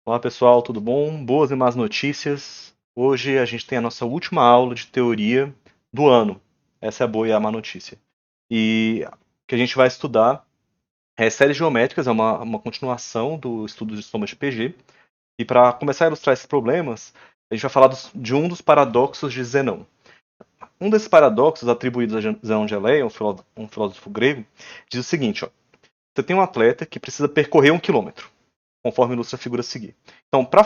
Olá pessoal, tudo bom? Boas e más notícias. Hoje a gente tem a nossa última aula de teoria do ano. Essa é a boa e a má notícia. E o que a gente vai estudar é séries geométricas, é uma continuação do estudo de somas de PG. E para começar a ilustrar esses problemas, a gente vai falar de um dos paradoxos de Zenão. Um desses paradoxos atribuídos a Zenão de Eleia, um filósofo grego, diz o seguinte: ó, você tem um atleta que precisa percorrer 1 quilômetro, conforme ilustra a figura a seguir. Então, para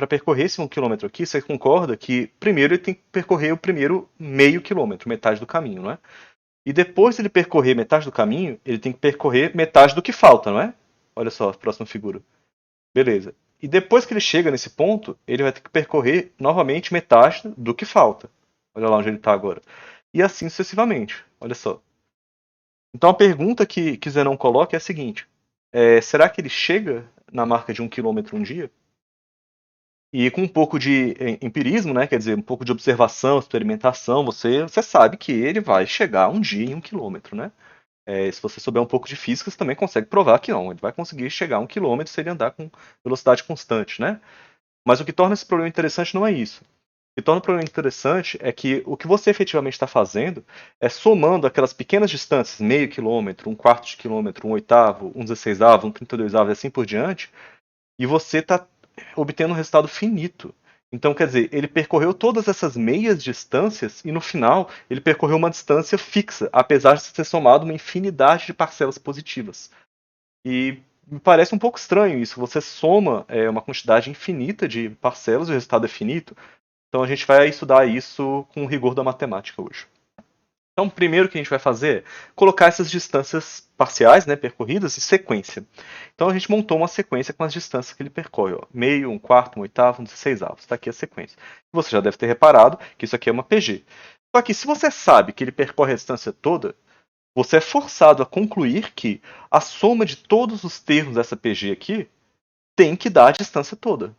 percorrer esse 1 quilômetro aqui, você concorda que primeiro ele tem que percorrer o primeiro meio quilômetro, metade do caminho, não é? E depois de ele percorrer metade do caminho, ele tem que percorrer metade do que falta, não é? Olha só a próxima figura. Beleza. E depois que ele chega nesse ponto, ele vai ter que percorrer novamente metade do que falta. Olha lá onde ele está agora. E assim sucessivamente. Olha só. Então a pergunta que Zenon coloca é a seguinte: será que ele chega na marca de 1 quilômetro um dia? E com um pouco de empirismo, né, quer dizer, um pouco de observação, experimentação, você sabe que ele vai chegar um dia em 1 quilômetro, né? Se você souber um pouco de física, você também consegue provar que não, ele vai conseguir chegar a 1 quilômetro se ele andar com velocidade constante, né? Mas o que torna esse problema interessante não é isso. O que torna o problema interessante é que o que você efetivamente está fazendo é somando aquelas pequenas distâncias, meio quilômetro, um quarto de quilômetro, um oitavo, um dezesseisavo, um 32avo e assim por diante, e você está obtendo um resultado finito. Então, quer dizer, ele percorreu todas essas meias distâncias e no final ele percorreu uma distância fixa, apesar de ser somado uma infinidade de parcelas positivas. E me parece um pouco estranho isso. Você soma uma quantidade infinita de parcelas e o resultado é finito. Então a gente vai estudar isso com o rigor da matemática hoje. Então, primeiro que a gente vai fazer é colocar essas distâncias parciais, né, percorridas, em sequência. Então a gente montou uma sequência com as distâncias que ele percorre. Ó. Meio, um quarto, um oitavo, um dezesseisavo. Está aqui a sequência. Você já deve ter reparado que isso aqui é uma PG. Só que se você sabe que ele percorre a distância toda, você é forçado a concluir que a soma de todos os termos dessa PG aqui tem que dar a distância toda.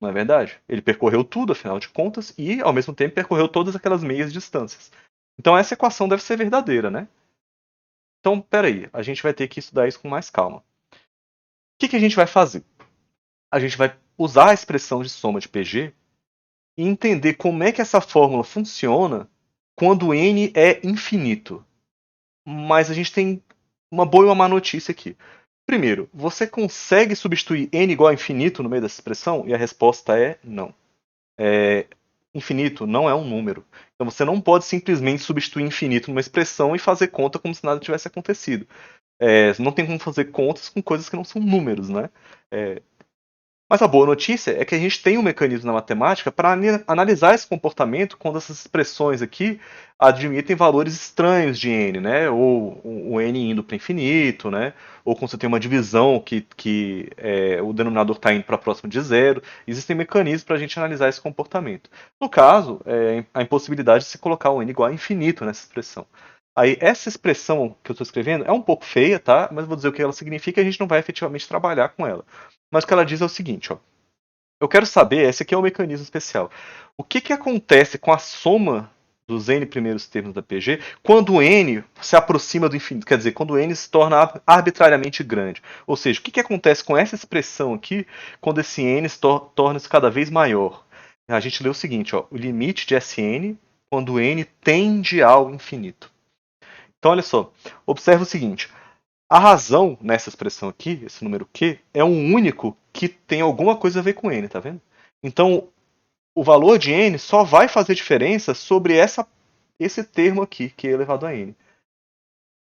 Não é verdade? Ele percorreu tudo, afinal de contas, e ao mesmo tempo percorreu todas aquelas meias distâncias. Então essa equação deve ser verdadeira, né? Então, peraí, a gente vai ter que estudar isso com mais calma. O que a gente vai fazer? A gente vai usar a expressão de soma de PG e entender como é que essa fórmula funciona quando n é infinito. Mas a gente tem uma boa e uma má notícia aqui. Primeiro, você consegue substituir n igual a infinito no meio dessa expressão? E a resposta é não. Infinito não é um número. Então você não pode simplesmente substituir infinito numa expressão e fazer conta como se nada tivesse acontecido. Não tem como fazer contas com coisas que não são números, né? É, mas a boa notícia é que a gente tem um mecanismo na matemática para analisar esse comportamento quando essas expressões aqui admitem valores estranhos de n, né? Ou o n indo para infinito, né? Ou quando você tem uma divisão que o denominador está indo para próximo de zero. Existem mecanismos para a gente analisar esse comportamento. No caso, a impossibilidade de se colocar o n igual a infinito nessa expressão. Aí, essa expressão que eu estou escrevendo é um pouco feia, tá? Mas vou dizer o que ela significa e a gente não vai efetivamente trabalhar com ela. Mas o que ela diz é o seguinte, ó. Eu quero saber, esse aqui é o mecanismo especial. O que acontece com a soma dos n primeiros termos da PG quando o n se aproxima do infinito? Quer dizer, quando o n se torna arbitrariamente grande. Ou seja, o que acontece com essa expressão aqui quando esse n torna-se cada vez maior? A gente lê o seguinte, ó. O limite de Sn quando o n tende ao infinito. Então, olha só. Observa o seguinte. A razão nessa expressão aqui, esse número Q, é um único que tem alguma coisa a ver com n, tá vendo? Então, o valor de n só vai fazer diferença sobre esse termo aqui, que é elevado a n.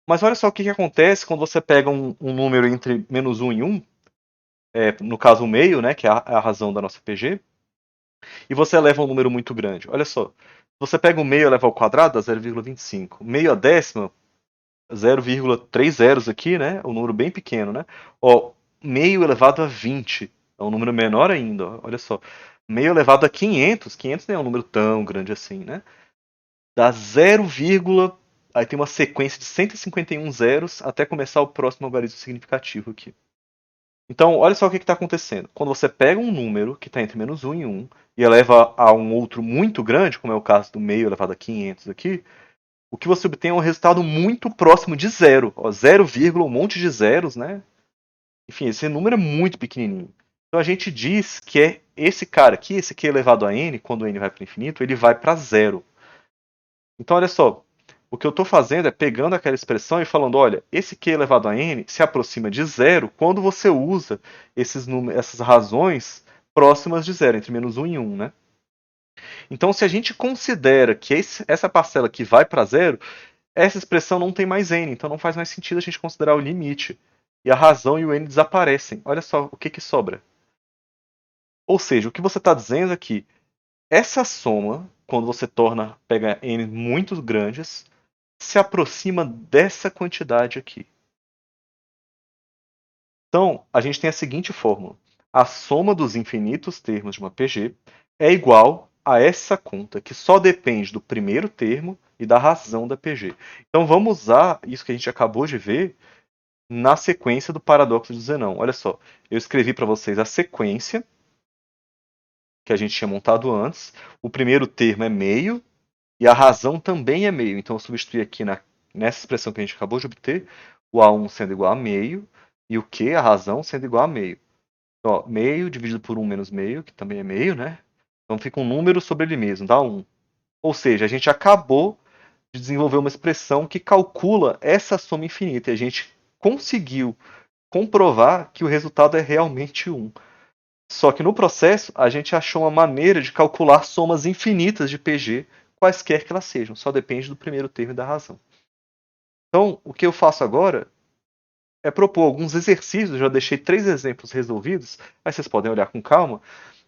Mas olha só o que acontece quando você pega um número entre -1 e 1, no caso o meio, né, que é a razão da nossa PG, e você eleva um número muito grande. Olha só, você pega o meio e eleva ao quadrado, dá 0,25. Meio a décima, 0,3 zeros aqui, né? Um número bem pequeno, né? Ó, meio elevado a 20. É um número menor ainda, ó, olha só. Meio elevado a 500. 500 nem é um número tão grande assim, né? Dá 0, aí tem uma sequência de 151 zeros até começar o próximo algarismo significativo aqui. Então, olha só o que está acontecendo. Quando você pega um número que está entre -1 e 1 e eleva a um outro muito grande, como é o caso do meio elevado a 500 aqui, o que você obtém é um resultado muito próximo de zero. Ó, 0, um monte de zeros, né? Enfim, esse número é muito pequenininho. Então a gente diz que é esse cara aqui, esse q elevado a n, quando n vai para o infinito, ele vai para zero. Então olha só, o que eu estou fazendo é pegando aquela expressão e falando, olha, esse q elevado a n se aproxima de zero quando você usa essas razões próximas de zero, entre menos 1 e 1, né? Então se a gente considera que essa parcela aqui vai para zero, essa expressão não tem mais n, então não faz mais sentido a gente considerar o limite. E a razão e o n desaparecem. Olha só o que, que sobra. Ou seja, o que você está dizendo é que essa soma, quando você pega n muito grandes, se aproxima dessa quantidade aqui. Então, a gente tem a seguinte fórmula. A soma dos infinitos termos de uma PG é igual a essa conta, que só depende do primeiro termo e da razão da PG. Então, vamos usar isso que a gente acabou de ver na sequência do paradoxo de Zenão. Olha só, eu escrevi para vocês a sequência que a gente tinha montado antes. O primeiro termo é meio e a razão também é meio. Então eu substituí aqui nessa expressão que a gente acabou de obter, o A1 sendo igual a meio e o Q, a razão, sendo igual a meio. Então, ó, meio dividido por 1 menos meio, que também é meio, né? Então fica um número sobre ele mesmo, dá 1. Ou seja, a gente acabou de desenvolver uma expressão que calcula essa soma infinita. E a gente conseguiu comprovar que o resultado é realmente 1. Só que no processo, a gente achou uma maneira de calcular somas infinitas de PG, quaisquer que elas sejam. Só depende do primeiro termo e da razão. Então, o que eu faço agora é propor alguns exercícios. Eu já deixei 3 exemplos resolvidos, aí vocês podem olhar com calma.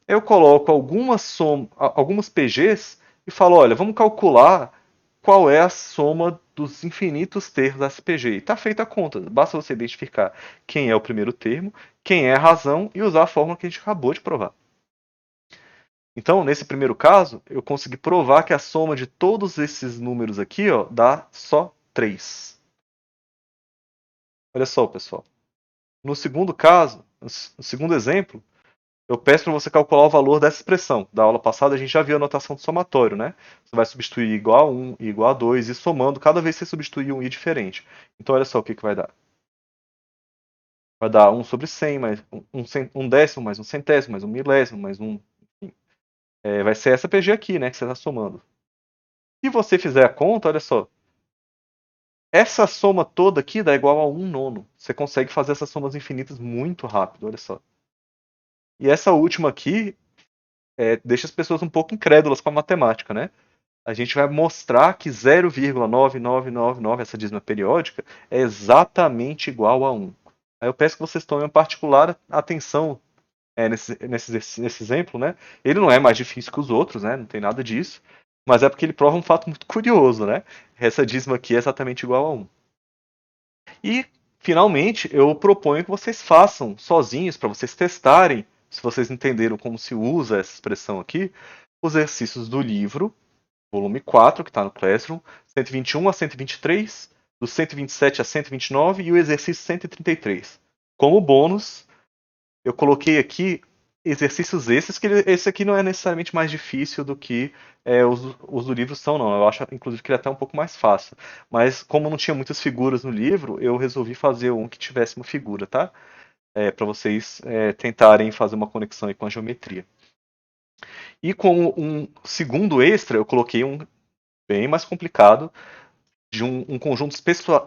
Eu coloco algumas PGs e falo, olha, vamos calcular qual é a soma dos infinitos termos da SPG. E está feita a conta. Basta você identificar quem é o primeiro termo, quem é a razão e usar a fórmula que a gente acabou de provar. Então, nesse primeiro caso, eu consegui provar que a soma de todos esses números aqui dá só 3. Olha só, pessoal. No segundo caso, no segundo exemplo, eu peço para você calcular o valor dessa expressão. Da aula passada a gente já viu a notação de somatório, né? Você vai substituir igual a 1 e igual a 2 e somando cada vez que você substituir um i diferente. Então olha só o que vai dar. Vai dar 1 sobre 100, mais um décimo, mais um centésimo, mais um milésimo, mais um... Enfim. Vai ser essa PG aqui, né, que você está somando. Se você fizer a conta, olha só. Essa soma toda aqui dá igual a 1 nono. Você consegue fazer essas somas infinitas muito rápido, olha só. E essa última aqui deixa as pessoas um pouco incrédulas com a matemática, né? A gente vai mostrar que 0,9999, essa dízima periódica, é exatamente igual a 1. Aí eu peço que vocês tomem uma particular atenção nesse exemplo, né? Ele não é mais difícil que os outros, né? Não tem nada disso. Mas é porque ele prova um fato muito curioso, né? Essa dízima aqui é exatamente igual a 1. E, finalmente, eu proponho que vocês façam sozinhos, para vocês testarem, se vocês entenderam como se usa essa expressão aqui, os exercícios do livro, volume 4, que está no Classroom, 121 a 123, do 127 a 129 e o exercício 133. Como bônus, eu coloquei aqui exercícios esses, que esse aqui não é necessariamente mais difícil do que os do livro são, não. Eu acho, inclusive, que ele é até um pouco mais fácil. Mas, como não tinha muitas figuras no livro, eu resolvi fazer um que tivesse uma figura, tá? Para vocês tentarem fazer uma conexão aí com a geometria. E como um segundo extra, eu coloquei um bem mais complicado, de um conjunto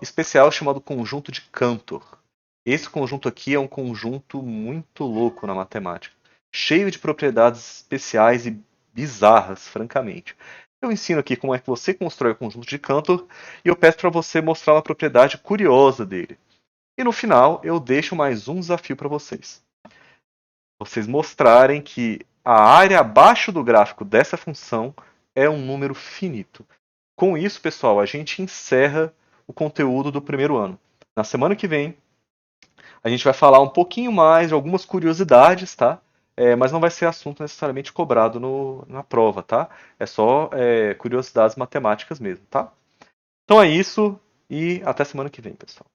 especial chamado conjunto de Cantor. Esse conjunto aqui é um conjunto muito louco na matemática, cheio de propriedades especiais e bizarras, francamente. Eu ensino aqui como é que você constrói o conjunto de Cantor e eu peço para você mostrar uma propriedade curiosa dele. E no final eu deixo mais um desafio para vocês. Vocês mostrarem que a área abaixo do gráfico dessa função é um número finito. Com isso, pessoal, a gente encerra o conteúdo do primeiro ano. Na semana que vem, a gente vai falar um pouquinho mais de algumas curiosidades, tá? Mas não vai ser assunto necessariamente cobrado na prova, tá? É só curiosidades matemáticas mesmo, tá? Então é isso e até semana que vem, pessoal.